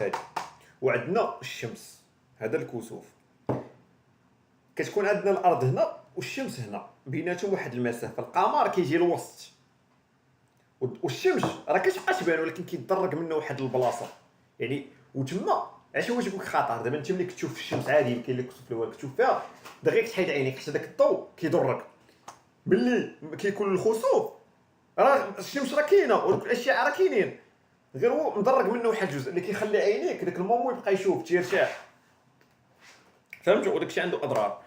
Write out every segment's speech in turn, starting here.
هادي، وعندنا الشمس، هذا الكسوف. كتكون عندنا الارض هنا والشمس هنا، بيناتهم واحد المسافه. القمر كيجي الوسط، والشمس راه كتبقى تبان ولكن كيتدرج منه واحد البلاصه يعني. وتما عرفتي واش يقولك خطر. دابا انت ملي كتشوف الشمس عادي، كاين اللي كتشوف الاول كتشوف فيها دغيا كتحيد عينيك حتى داك الضوء كيضرك. ملي كيكون الخسوف راه الشمس راه كاينه ودوك الاشياء راه كاينين، غير هو مدرج منه واحد الجزء اللي كيخلي عينيك داك المومو يبقى يشوف تيرتاح. فهمتوا؟ وداك الشيء عنده اضرار.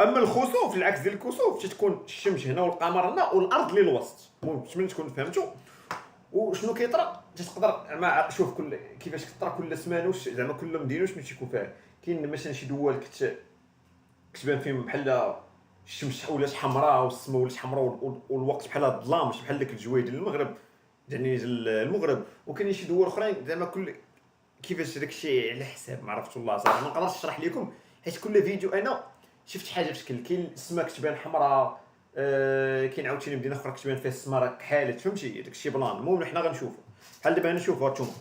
اما الخسوف العكس ديال الكسوف، تتكون الشمس هنا والقمر هنا والارض للوسط. المهم باش تكون فهمتوا وشنو كيطرا. تقدر ما شوف كل كيفاش كطرا كل سمانه زعما كل مدينه شنو تيكون فيها. كاين مثلا شي دول كتبان فيهم بحال الشمس ولات حمراء والسماء ولات حمراء والوقت بحال الظلام، ماشي بحال داك الجوي ديال المغرب يعني المغرب. وكاين شي دول اخرين زعما كل كيفاش داك الشيء على حساب ما عرفت والله صراحه ما نقدرش نشرح لكم، حيت كل فيديو انا شفت حاجه بشكل. كاين السماء كتبان حمراء، كاين عاوتاني مدينه اخرى كتبان فيها السماء راه كحالت، فهمتي؟ داك الشيء بلان. المهم حنا غنشوفوا بحال دابا. انا شوفوا هانتوما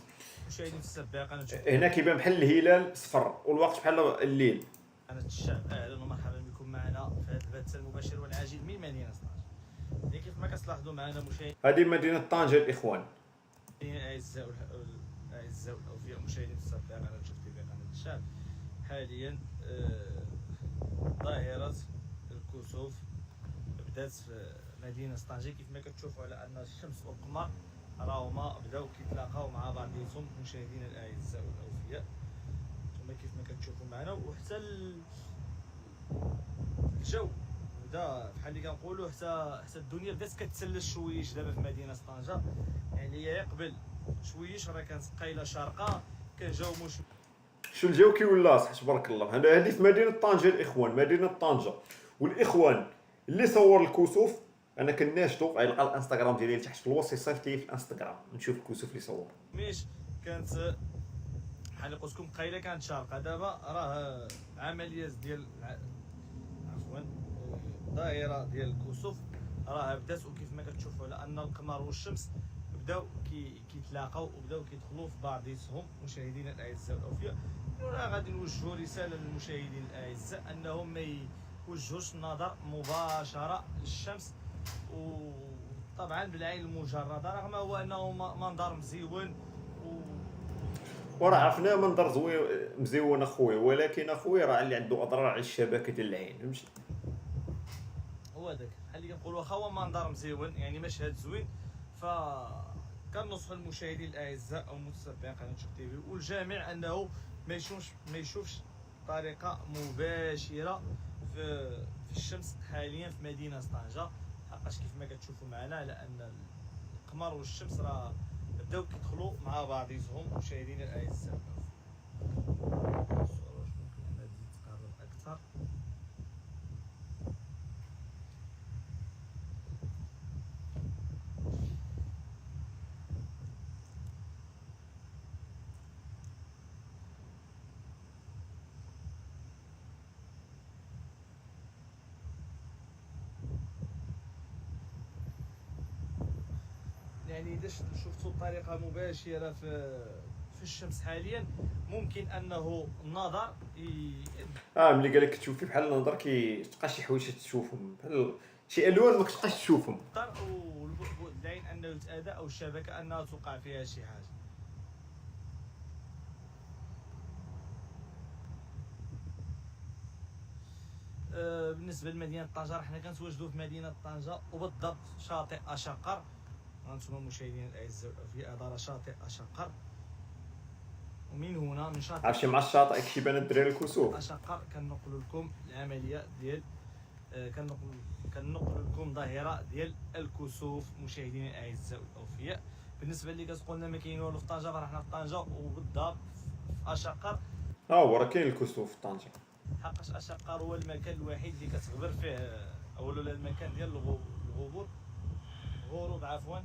مشاهدين السباق، انا هنا كيبان بحال الهلال صفر والوقت بحال الليل. انا الشعب، اهلا ومرحبا بكم معنا في هذا البث المباشر والعاجل من مدينه طنجة. كيف ما كتلاحظوا معنا مشاهدين هذه مدينه طنجه الاخوان. الاعزاء والاوفياء مشاهدين السباق على شفتي في قناه الشعب. حاليا ظاهره الكسوف بدات في مدينه طنجة. كيف ما كتشوفوا على ان الشمس والقمر راهما بداو كيتلاقاو مع بعضيهم مشاهدينا الاعزاء والاوفياء. ثم كيف ما كتشوفوا معنا وحتى الجو بدا بحال اللي كنقولوا حتى الدنيا بدات كتسلل شويش دابا في مدينه طنجة. يعني هي قبل شويش راه كانت قايله شارقه، كان جو مش شو الجو كيولى صح تبارك الله. هذه في مدينه طنجه الاخوان، مدينه طنجه. والاخوان اللي صور الكسوف انا كناشطو غيلقى الانستغرام ديالي تحت في الوصف، يصيفط لي في الانستغرام نشوف الكسوف اللي صور. مش كانت بحال اللي قلت لكم قايله كانت شارقه. دابا راه عمليه ديال عفوا دائره ديال الكسوف راه بدات. وكيف ما كتشوفوا على ان القمر والشمس بداو كيتلاقاو وبداو كيدخلوا في بعضياتهم مشاهدينا الاعزاء والاوفياء. راه غادي نوجهوا رساله للمشاهدين الاعزاء انهم ما يوجهوش النظر مباشره للشمس، وطبعا بالعين المجرده، رغم هو انه منظر مزيون وراه عرفنا منظر زوين مزيون اخويا، ولكن اخويا راه اللي عنده اضرار على الشبكه ديال العين، فهمتي؟ هو داك بحال اللي كنقولوا واخا هو منظر مزيون يعني مشهد زوين. ف كنصحوا المشاهدين الاعزاء او متابعين قناه شوف تي في والجميع انه ما يشوفش بطريقه مباشره في الشمس حاليا في مدينه طنجة. حقاش كيف ما كتشوفوا معنا على ان القمر والشمس راه بداو كيدخلوا مع بعضيهم مشاهدينا الاعزاء. الصوره واش ممكن انها تزيد تقرب اكثر؟ يعني اذا شفتوا بطريقه مباشره في الشمس حاليا ممكن انه النظر ملي قال لك تشوفي بحال النظر كيتبقى شي حوايج تشوفهم بحال شي الوان ما كتبقاش تشوفهم. والبعد العين انه يتاذى او الشبكه انها توقع فيها شي حاجه. بالنسبه لمدينه طنجة حنا كنتواجدوا في مدينه طنجة وبالضبط شاطئ اشقر. هانتوما مشاهدينا الاعزاء في اداره شاطئ اشقر. ومن هنا من شاطئ عرفتي مع الشاطئ كيبان الدراري الكسوف اشقر كنقول لكم العمليه ديال كنقول لكم ظاهره ديال الكسوف مشاهدينا الاعزاء والاوفياء. بالنسبه اللي كتقولنا ما كاين والو في طنجة، فرحنا في طنجة وبالضبط في اشقر. هو راه كاين الكسوف في طنجه. حقاش اشقر هو المكان الوحيد اللي كتغبر فيه او المكان ديال الغروب عفوا.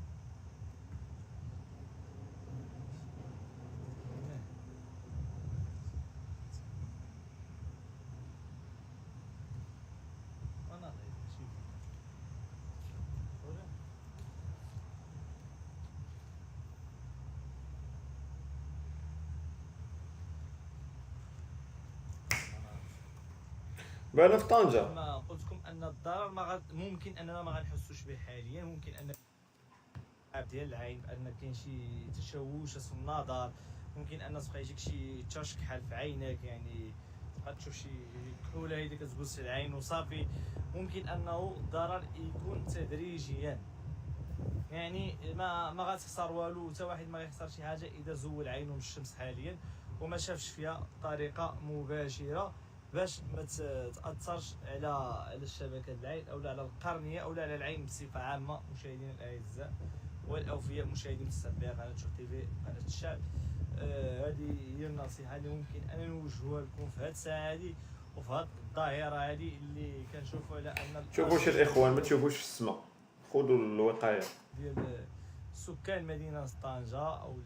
بانا في طنجة. كما قلت لكم ان الضرر ممكن اننا ما غنحسوش به حاليا. ممكن ان ديال العين بان كاين شي تشوش في النظر، ممكن ان تبقى يجيك شي تشكحل في عينك، يعني تبقى تشوف شي كحوله هيدي كتبوس في العين وصافي. ممكن انه الضرر يكون تدريجيا، يعني ما غتخسر والو، حتى واحد ما غيخسر شي حاجه اذا زول عينه من الشمس حاليا وما شافش فيها بطريقه مباشره باش ما تاثرش على الشبكه العين او على القرنيه او على العين بصفه عامه. مشاهدينا الاعزاء والاوفياء، مشاهدين متتبعي قناه شوف تي في قناه الشعب، هذه هي النصيحه اللي ممكن انا نوجهها لكم في هذه الساعه هذه وفي هذه الظاهره هذه اللي كنشوفوا على ان شوفوش الاخوان، ما تشوفوش في السماء، خذوا الوقايه ديال سكان مدينه طنجه او